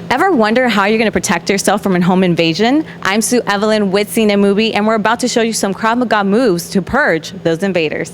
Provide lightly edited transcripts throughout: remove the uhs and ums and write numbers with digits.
Ever wonder how you're going to protect yourself from a home invasion? I'm Sue Evelyn with CineMovie, and we're about to show you some Krav Maga moves to purge those invaders.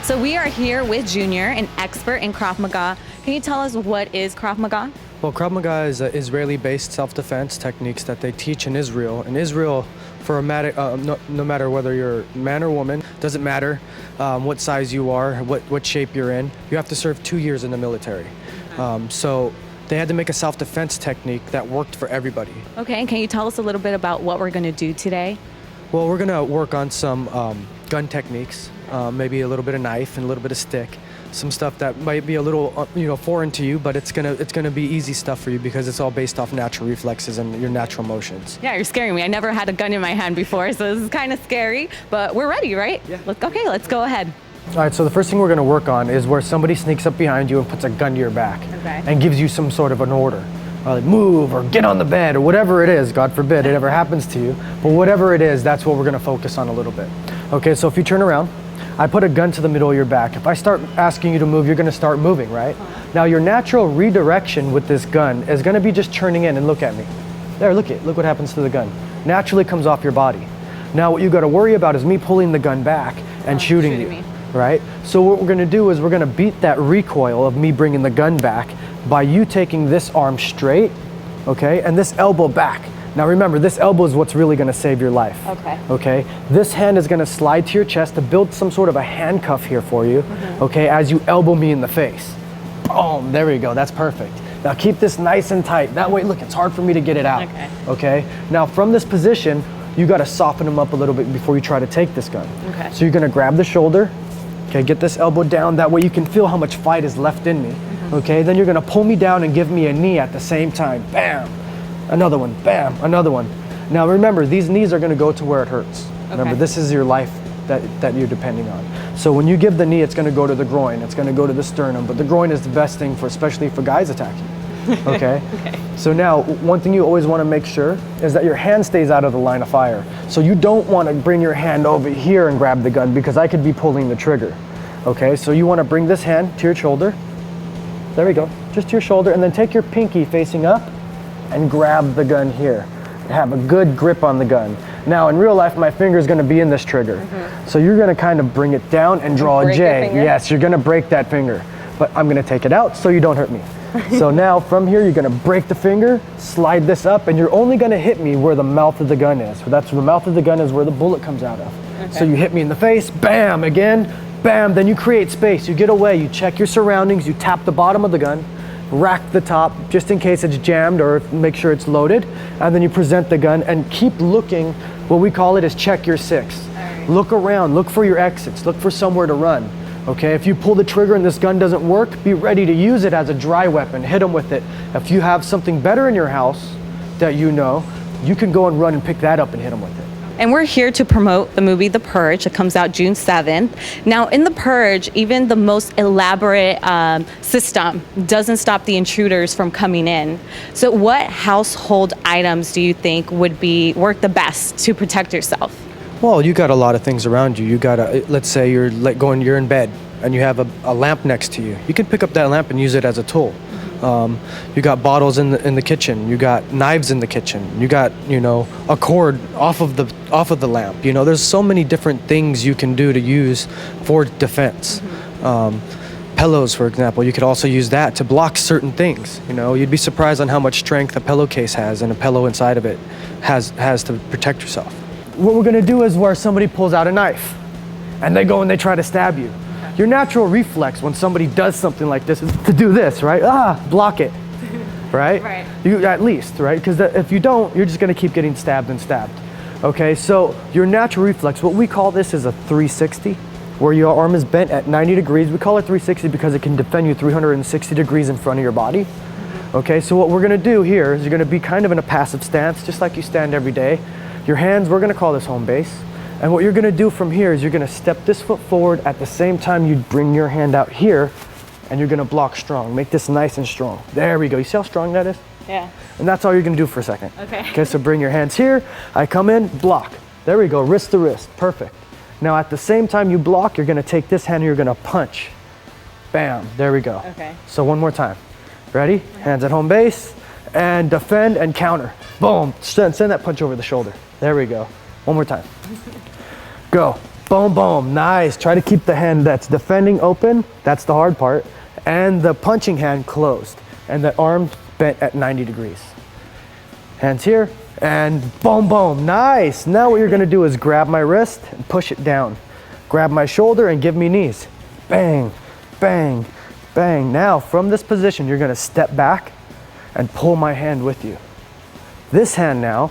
So we are here with Junior, an expert in Krav Maga. Can you tell us what is Krav Maga? Well, Krav Maga is an Israeli-based self-defense techniques that they teach in Israel. In Israel, for no matter whether you're man or woman, doesn't matter what size you are, what shape you're in, you have to serve 2 years in the military. So they had to make a self-defense technique that worked for everybody. Okay, and can you tell us a little bit about what we're going to do today? Well, we're going to work on some gun techniques, maybe a little bit of knife and a little bit of stick. Some stuff that might be a little, foreign to you, but it's gonna be easy stuff for you because it's all based off natural reflexes and your natural motions. Yeah, you're scaring me. I never had a gun in my hand before, so this is kind of scary, but we're ready, right? Yeah. Let's go ahead. All right, so the first thing we're gonna work on is where somebody sneaks up behind you and puts a gun to your back and gives you some sort of an order. Like move or get on the bed or whatever it is, God forbid it ever happens to you, but whatever it is, that's what we're gonna focus on a little bit. Okay, so if you turn around, I put a gun to the middle of your back. If I start asking you to move, you're gonna start moving, right? Now your natural redirection with this gun is gonna be just turning in and look at me. There, look what happens to the gun. Naturally comes off your body. Now what you gotta worry about is me pulling the gun back and shooting you, right? So what we're gonna do is we're gonna beat that recoil of me bringing the gun back by you taking this arm straight, okay, and this elbow back. Now remember, this elbow is what's really gonna save your life. Okay? This hand is gonna slide to your chest to build some sort of a handcuff here for you, okay, as you elbow me in the face. Boom, there we go, that's perfect. Now keep this nice and tight. That way, look, it's hard for me to get it out, okay? Now from this position, you gotta soften them up a little bit before you try to take this gun. So you're gonna grab the shoulder, okay, get this elbow down, that way you can feel how much fight is left in me, okay? Then you're gonna pull me down and give me a knee at the same time, bam. Another one, bam, another one. Now remember, these knees are gonna go to where it hurts. Remember, this is your life that you're depending on. So when you give the knee, it's gonna go to the groin, it's gonna go to the sternum, but the groin is the best thing especially for guys attacking, okay? So now, one thing you always wanna make sure is that your hand stays out of the line of fire. So you don't wanna bring your hand over here and grab the gun because I could be pulling the trigger, okay? So you wanna bring this hand to your shoulder. There we go, just to your shoulder, and then take your pinky facing up and grab the gun here. Have a good grip on the gun. Now in real life, my finger is gonna be in this trigger. So you're gonna kind of bring it down and draw a J. Yes, you're gonna break that finger, but I'm gonna take it out so you don't hurt me. So now from here, you're gonna break the finger, slide this up, and you're only gonna hit me where the mouth of the gun is. So that's where the mouth of the gun is where the bullet comes out of. So you hit me in the face, bam, again, bam, then you create space, you get away, you check your surroundings, you tap the bottom of the gun, rack the top just in case it's jammed or make sure it's loaded, and then you present the gun and keep looking. What we call it is check your six. Look around, look for your exits, look for somewhere to run. Okay, if you pull the trigger and this gun doesn't work, be ready to use it as a dry weapon, hit them with it. If you have something better in your house that you can go and run and pick that up and hit them with it. And we're here to promote the movie The Purge. It comes out June 7th. Now in The Purge, even the most elaborate system doesn't stop the intruders from coming in. So what household items do you think would work the best to protect yourself? Well, you got a lot of things around you. You got let's say you're in bed and you have a lamp next to you. You can pick up that lamp and use it as a tool. You got bottles in the kitchen. You got knives in the kitchen. You got a cord off of the lamp. There's so many different things you can do to use for defense. Pillows, for example, you could also use that to block certain things. You'd be surprised on how much strength a pillowcase has and a pillow inside of it has to protect yourself. What we're gonna do is where somebody pulls out a knife and they go and they try to stab you. Your natural reflex when somebody does something like this is to do this, right? Block it, right? You at least, right? Because if you don't, you're just gonna keep getting stabbed and stabbed. Okay, so your natural reflex, what we call this is a 360, where your arm is bent at 90 degrees. We call it 360 because it can defend you 360 degrees in front of your body. Okay, so what we're gonna do here is you're gonna be kind of in a passive stance, just like you stand every day. Your hands, we're gonna call this home base. And what you're gonna do from here is you're gonna step this foot forward at the same time you bring your hand out here, and you're gonna block strong. Make this nice and strong. There we go. You see how strong that is? Yeah. And that's all you're gonna do for a second. Okay. Okay, so bring your hands here. I come in, block. There we go, wrist to wrist, perfect. Now at the same time you block, you're gonna take this hand and you're gonna punch. Bam, there we go. Okay. So one more time. Ready? Hands at home base, and defend and counter. Boom, send that punch over the shoulder. There we go. One more time. Go, boom, boom, nice. Try to keep the hand that's defending open, that's the hard part, and the punching hand closed, and the arm bent at 90 degrees. Hands here, and boom, boom, nice. Now what you're gonna do is grab my wrist and push it down. Grab my shoulder and give me knees. Bang, bang, bang. Now from this position, you're gonna step back and pull my hand with you. This hand now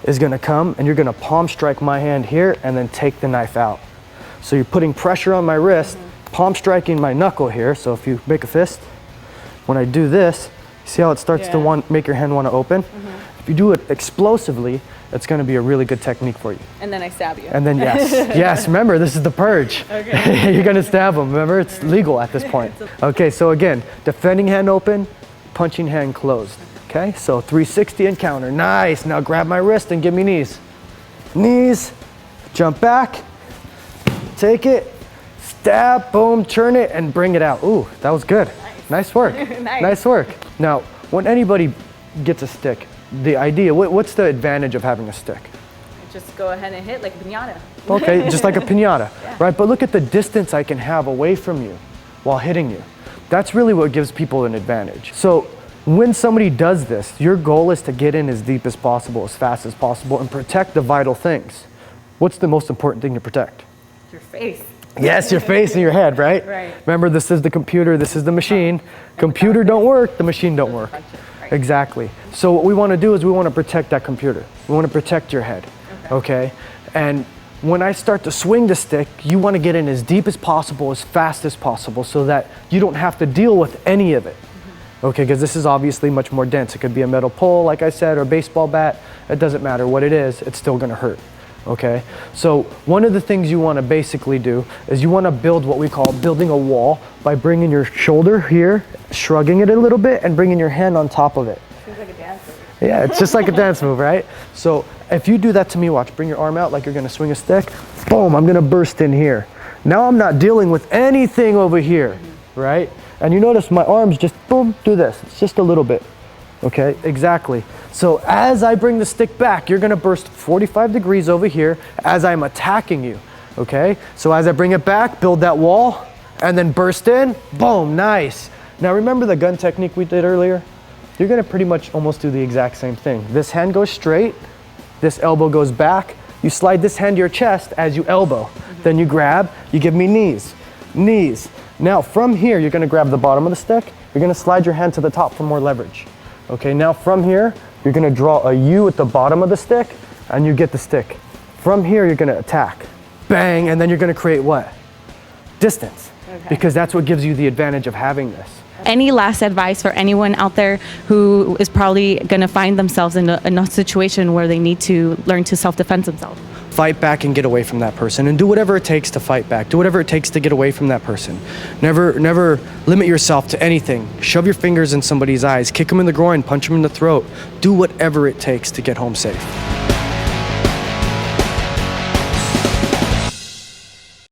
is gonna come and you're gonna palm strike my hand here and then take the knife out. So you're putting pressure on my wrist, palm striking my knuckle here. So if you make a fist, when I do this, see how it starts to make your hand wanna open? If you do it explosively, it's gonna be a really good technique for you. And then I stab you. And then yes, remember, this is the purge. Okay. You're gonna stab them, remember? It's legal at this point. Okay, so again, defending hand open, punching hand closed. Okay, so 360 and counter, nice. Now grab my wrist and give me knees. Knees, jump back, take it, stab, boom, turn it, and bring it out. Ooh, that was good. Nice work, nice work. Now, when anybody gets a stick, the idea, what's the advantage of having a stick? Just go ahead and hit like a piñata. Okay, just like a piñata, right? But look at the distance I can have away from you while hitting you. That's really what gives people an advantage. So when somebody does this, your goal is to get in as deep as possible, as fast as possible, and protect the vital things. What's the most important thing to protect? Your face. Yes, your face and your head, right? Right. Remember, this is the computer, this is the machine. Computer don't work, the machine don't work. Right. Exactly. So what we want to do is we want to protect that computer. We want to protect your head, okay? And when I start to swing the stick, you want to get in as deep as possible, as fast as possible, so that you don't have to deal with any of it. Okay, because this is obviously much more dense. It could be a metal pole, like I said, or a baseball bat. It doesn't matter what it is, it's still gonna hurt, okay? So one of the things you wanna basically do is you wanna build what we call building a wall by bringing your shoulder here, shrugging it a little bit, and bringing your hand on top of it. Seems like a dance move. Yeah, it's just like a dance move, right? So if you do that to me, watch, bring your arm out like you're gonna swing a stick, boom, I'm gonna burst in here. Now I'm not dealing with anything over here, right? And you notice my arms just, boom, do this. It's just a little bit, okay? Exactly. So as I bring the stick back, you're gonna burst 45 degrees over here as I'm attacking you, okay? So as I bring it back, build that wall, and then burst in, boom, nice. Now remember the gun technique we did earlier? You're gonna pretty much almost do the exact same thing. This hand goes straight, this elbow goes back, you slide this hand to your chest as you elbow. Then you grab, you give me knees, knees. Now from here, you're gonna grab the bottom of the stick, you're gonna slide your hand to the top for more leverage. Okay, now from here, you're gonna draw a U at the bottom of the stick, and you get the stick. From here, you're gonna attack. Bang, and then you're gonna create what? Distance. Because that's what gives you the advantage of having this. Any last advice for anyone out there who is probably gonna find themselves in a situation where they need to learn to self-defend themselves? Fight back and get away from that person, and do whatever it takes to fight back. Do whatever it takes to get away from that person. Never limit yourself to anything. Shove your fingers in somebody's eyes, kick them in the groin, punch them in the throat. Do whatever it takes to get home safe.